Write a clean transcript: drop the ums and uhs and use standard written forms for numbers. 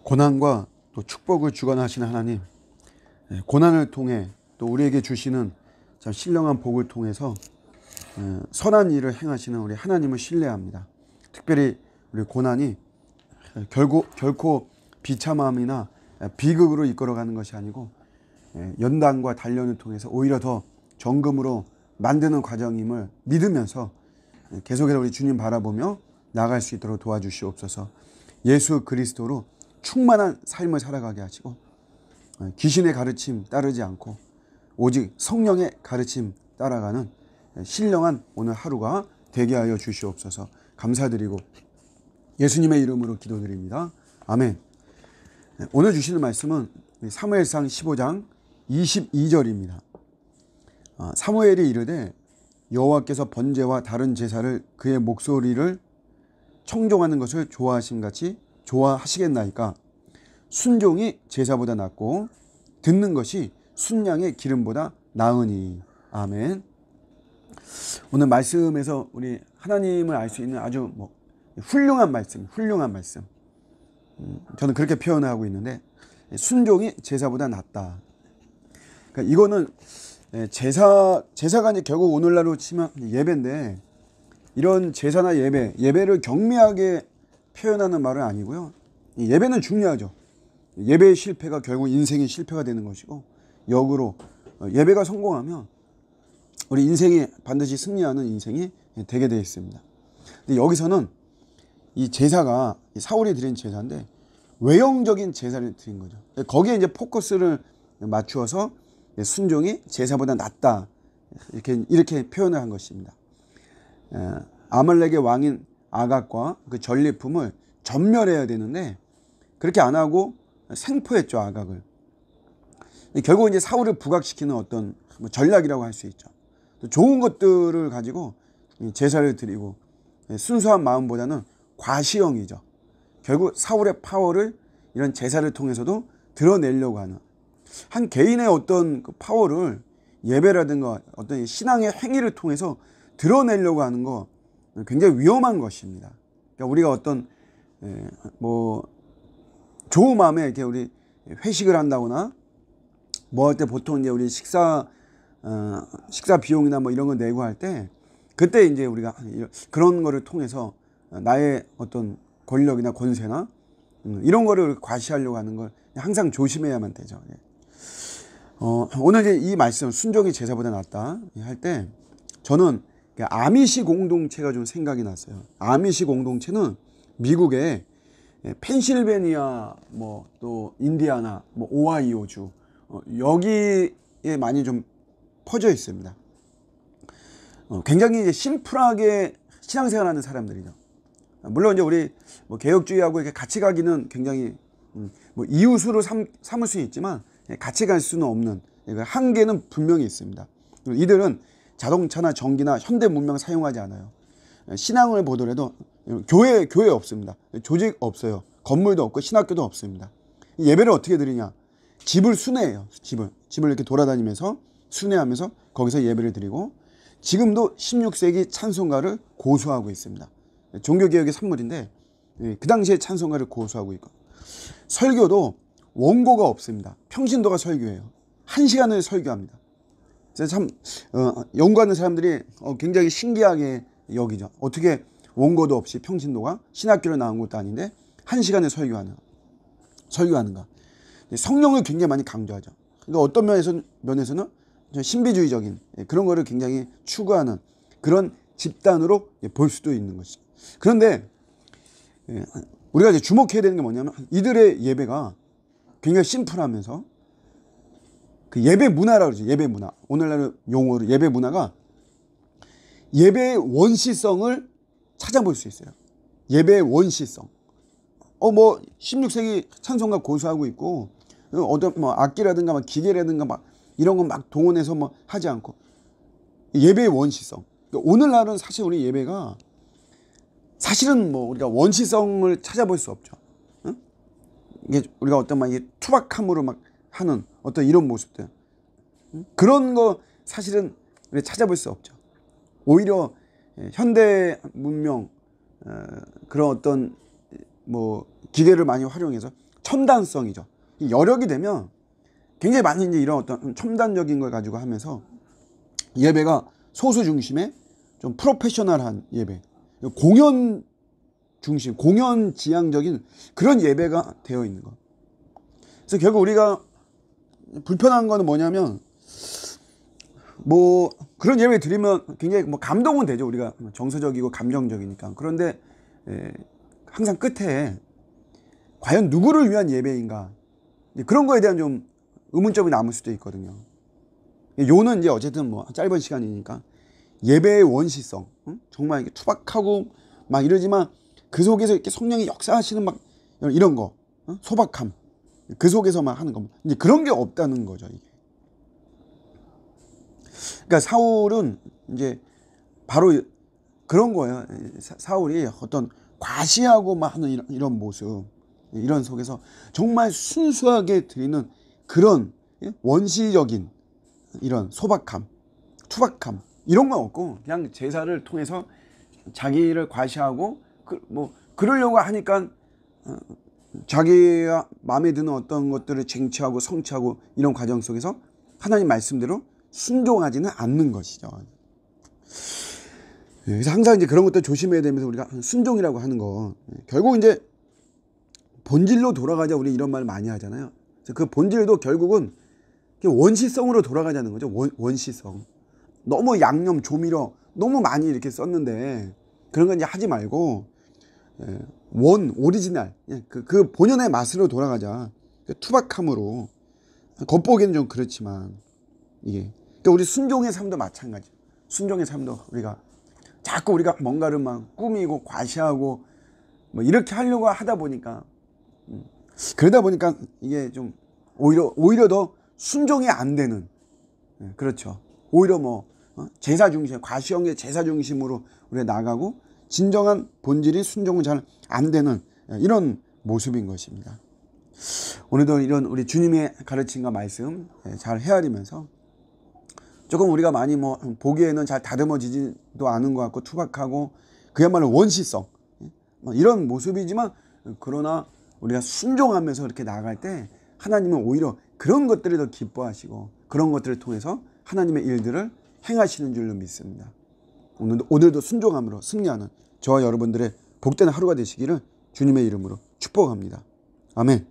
고난과 또 축복을 주관하시는 하나님, 고난을 통해 또 우리에게 주시는 참 신령한 복을 통해서 선한 일을 행하시는 우리 하나님을 신뢰합니다. 특별히 우리 고난이 결코 비참함이나 비극으로 이끌어가는 것이 아니고 연단과 단련을 통해서 오히려 더 정금으로 만드는 과정임을 믿으면서 계속해서 우리 주님 바라보며 나아갈 수 있도록 도와주시옵소서. 예수 그리스도로 충만한 삶을 살아가게 하시고 귀신의 가르침 따르지 않고 오직 성령의 가르침 따라가는 신령한 오늘 하루가 되게 하여 주시옵소서. 감사드리고 예수님의 이름으로 기도드립니다. 아멘. 오늘 주시는 말씀은 사무엘상 15장 22절입니다. 사무엘이 이르되 여호와께서 번제와 다른 제사를 그의 목소리를 청종하는 것을 좋아하심같이 좋아하시겠나이까. 순종이 제사보다 낫고 듣는 것이 순양의 기름보다 나으니. 아멘. 오늘 말씀에서 우리 하나님을 알 수 있는 아주 훌륭한 말씀. 저는 그렇게 표현을 하고 있는데, 순종이 제사보다 낫다. 그러니까 이거는 제사가 이제 결국 오늘날로 치면 예배인데, 이런 제사나 예배를 경미하게 표현하는 말은 아니고요. 예배는 중요하죠. 예배의 실패가 결국 인생의 실패가 되는 것이고, 역으로 예배가 성공하면 우리 인생이 반드시 승리하는 인생이 되게 되어 있습니다. 근데 여기서는 이 제사가 사울이 드린 제사인데 외형적인 제사를 드린 거죠. 거기에 이제 포커스를 맞추어서 순종이 제사보다 낫다, 이렇게 표현을 한 것입니다. 아말렉의 왕인 아각과 그 전리품을 전멸해야 되는데 그렇게 안 하고 생포했죠, 아각을. 결국 이제 사울을 부각시키는 어떤 전략이라고 할 수 있죠. 좋은 것들을 가지고 제사를 드리고 순수한 마음보다는 과시형이죠. 결국 사울의 파워를 이런 제사를 통해서도 드러내려고 하는, 한 개인의 어떤 그 파워를 예배라든가 어떤 신앙의 행위를 통해서 드러내려고 하는 거 굉장히 위험한 것입니다. 그러니까 우리가 어떤 좋은 마음에 이렇게 우리 회식을 한다거나 뭐 할 때 보통 이제 우리 식사 비용이나 뭐 이런 거 내고 할 때, 그때 이제 우리가 그런 거를 통해서 나의 어떤 권력이나 권세나 이런 거를 과시하려고 하는 걸 항상 조심해야만 되죠. 오늘 이제 이 말씀, 순종이 제사보다 낫다 할 때 저는 아미시 공동체가 좀 생각이 났어요. 아미시 공동체는 미국의 펜실베니아, 또 인디아나, 오하이오주, 여기에 많이 좀 퍼져 있습니다. 굉장히 이제 심플하게 신앙생활하는 사람들이죠. 물론 이제 우리 개혁주의하고 이렇게 같이 가기는 굉장히 이웃으로 삼을 수 있지만 같이 갈 수는 없는 한계는 분명히 있습니다. 이들은 자동차나 전기나 현대 문명 사용하지 않아요. 신앙을 보더라도 교회 없습니다. 조직 없어요. 건물도 없고 신학교도 없습니다. 예배를 어떻게 드리냐? 집을 순회해요. 집을 이렇게 돌아다니면서 순회하면서 거기서 예배를 드리고, 지금도 16세기 찬송가를 고수하고 있습니다. 종교개혁의 산물인데 그 당시에 찬송가를 고수하고 있고, 설교도 원고가 없습니다. 평신도가 설교해요. 1시간을 설교합니다. 참 연구하는 사람들이 굉장히 신기하게 여기죠. 어떻게 원고도 없이 평신도가 신학교를 나온 것도 아닌데 1시간을 설교하는가. 성령을 굉장히 많이 강조하죠. 그러니까 어떤 면에서는 신비주의적인 그런 거를 굉장히 추구하는 그런 집단으로 볼 수도 있는 것이죠. 그런데 우리가 이제 주목해야 되는 게 뭐냐면, 이들의 예배가 굉장히 심플하면서 그 예배 문화라고 그러죠. 예배 문화. 오늘날 용어로 예배 문화가 예배의 원시성을 찾아볼 수 있어요. 예배의 원시성. 16세기 찬송가 고수하고 있고, 어떤 악기라든가 기계라든가 이런 거 동원해서 하지 않고, 예배의 원시성. 그러니까 오늘날은 사실 우리 예배가 사실은 우리가 원시성을 찾아볼 수 없죠. 응? 이게 우리가 어떤 투박함으로 하는 어떤 이런 모습들, 응? 그런 거 사실은 우리 찾아볼 수 없죠. 오히려 현대 문명, 그런 어떤 기계를 많이 활용해서 첨단성이죠. 여력이 되면 굉장히 많이 이제 이런 어떤 첨단적인 걸 가지고 하면서 예배가 소수 중심의 좀 프로페셔널한 예배, 공연 중심, 공연 지향적인 그런 예배가 되어 있는 것. 그래서 결국 우리가 불편한 거는 뭐냐면 뭐 그런 예배 드리면 굉장히 뭐 감동은 되죠. 우리가 정서적이고 감정적이니까. 그런데 항상 끝에 과연 누구를 위한 예배인가, 그런 거에 대한 좀 의문점이 남을 수도 있거든요. 요는 이제 어쨌든 뭐 짧은 시간이니까 예배의 원시성, 정말 이렇게 투박하고 막 이러지만 그 속에서 이렇게 성령이 역사하시는 막 이런 거, 소박함, 그 속에서만 하는 거, 이제 그런 게 없다는 거죠, 이게. 그러니까 사울은 이제 바로 그런 거예요. 사울이 어떤 과시하고 막 하는 이런 모습, 이런 속에서 정말 순수하게 드리는 그런 원시적인 이런 소박함, 투박함, 이런 건 없고 그냥 제사를 통해서 자기를 과시하고 뭐 그러려고 하니까 자기가 마음에 드는 어떤 것들을 쟁취하고 성취하고 이런 과정 속에서 하나님 말씀대로 순종하지는 않는 것이죠. 그래서 항상 이제 그런 것들 조심해야 되면서 우리가 순종이라고 하는 거, 결국 이제 본질로 돌아가자, 우리 이런 말 많이 하잖아요. 그 본질도 결국은 원시성으로 돌아가자는 거죠. 원시성. 너무 양념, 조미료 너무 많이 이렇게 썼는데 그런 건 이제 하지 말고 오리지널, 그 본연의 맛으로 돌아가자. 투박함으로. 겉보기에는 좀 그렇지만 이게. 그러니까 우리 순종의 삶도 마찬가지. 순종의 삶도 자꾸 우리가 뭔가를 막 꾸미고 과시하고 뭐 이렇게 하려고 하다 보니까 그러다 보니까 이게 좀 오히려 더 순종이 안 되는, 그렇죠. 오히려 뭐 제사 중심, 과시형의 제사 중심으로 우리가 나가고 진정한 본질이 순종은 잘 안 되는 이런 모습인 것입니다. 오늘도 이런 우리 주님의 가르침과 말씀 잘 헤아리면서 조금 우리가 많이 뭐 보기에는 잘 다듬어지지도 않은 것 같고 투박하고 그야말로 원시성 이런 모습이지만, 그러나 우리가 순종하면서 이렇게 나아갈 때 하나님은 오히려 그런 것들을 더 기뻐하시고 그런 것들을 통해서 하나님의 일들을 행하시는 줄로 믿습니다. 오늘도 순종함으로 승리하는 저와 여러분들의 복된 하루가 되시기를 주님의 이름으로 축복합니다. 아멘.